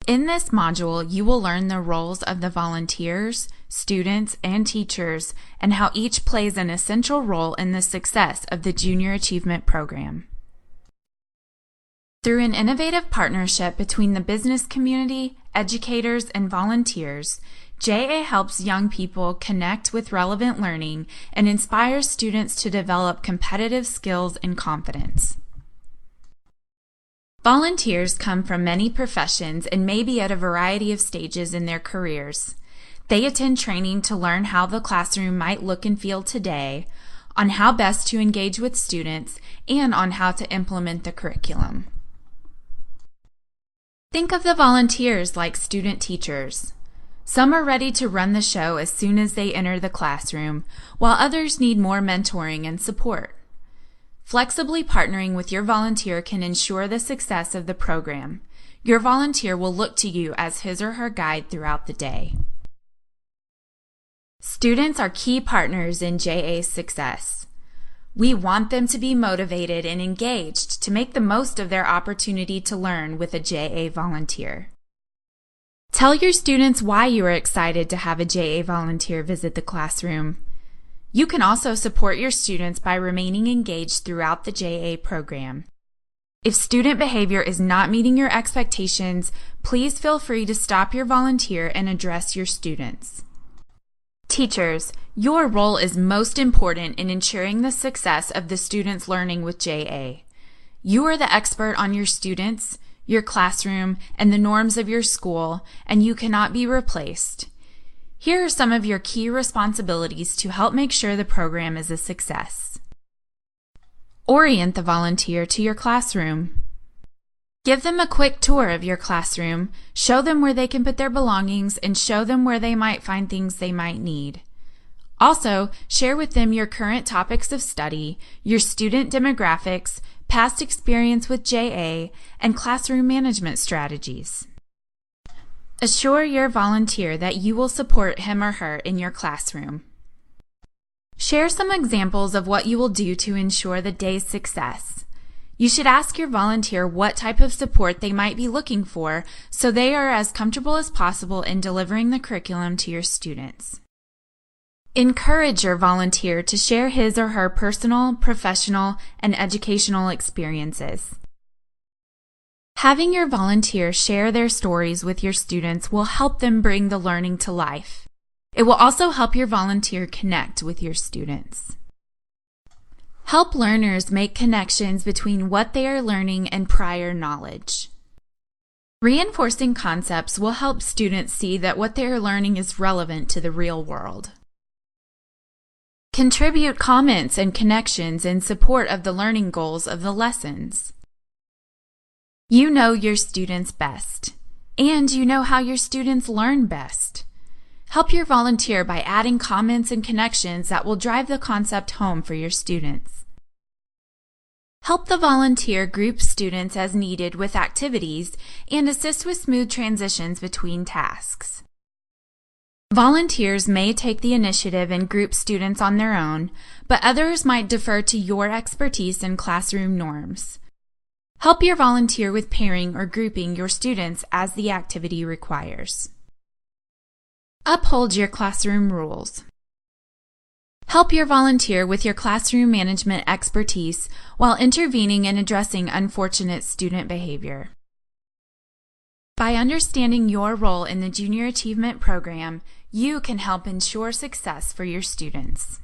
In this module, you will learn the roles of the volunteers, students, and teachers, and how each plays an essential role in the success of the Junior Achievement Program. Through an innovative partnership between the business community, educators, and volunteers, JA helps young people connect with relevant learning and inspires students to develop competitive skills and confidence. Volunteers come from many professions and may be at a variety of stages in their careers. They attend training to learn how the classroom might look and feel today, on how best to engage with students, and on how to implement the curriculum. Think of the volunteers like student teachers. Some are ready to run the show as soon as they enter the classroom, while others need more mentoring and support. Flexibly partnering with your volunteer can ensure the success of the program. Your volunteer will look to you as his or her guide throughout the day. Students are key partners in JA's success. We want them to be motivated and engaged to make the most of their opportunity to learn with a JA volunteer. Tell your students why you are excited to have a JA volunteer visit the classroom. You can also support your students by remaining engaged throughout the JA program. If student behavior is not meeting your expectations, please feel free to stop your volunteer and address your students. Teachers, your role is most important in ensuring the success of the students learning with JA. You are the expert on your students, your classroom, and the norms of your school, and you cannot be replaced. Here are some of your key responsibilities to help make sure the program is a success. Orient the volunteer to your classroom. Give them a quick tour of your classroom, show them where they can put their belongings, and show them where they might find things they might need. Also, share with them your current topics of study, your student demographics, past experience with JA, and classroom management strategies. Assure your volunteer that you will support him or her in your classroom. Share some examples of what you will do to ensure the day's success. You should ask your volunteer what type of support they might be looking for so they are as comfortable as possible in delivering the curriculum to your students. Encourage your volunteer to share his or her personal, professional, and educational experiences. Having your volunteer share their stories with your students will help them bring the learning to life. It will also help your volunteer connect with your students. Help learners make connections between what they are learning and prior knowledge. Reinforcing concepts will help students see that what they are learning is relevant to the real world. Contribute comments and connections in support of the learning goals of the lessons. You know your students best, and you know how your students learn best. Help your volunteer by adding comments and connections that will drive the concept home for your students. Help the volunteer group students as needed with activities and assist with smooth transitions between tasks. Volunteers may take the initiative and group students on their own, but others might defer to your expertise in classroom norms. Help your volunteer with pairing or grouping your students as the activity requires. Uphold your classroom rules. Help your volunteer with your classroom management expertise while intervening and addressing unfortunate student behavior. By understanding your role in the Junior Achievement Program, you can help ensure success for your students.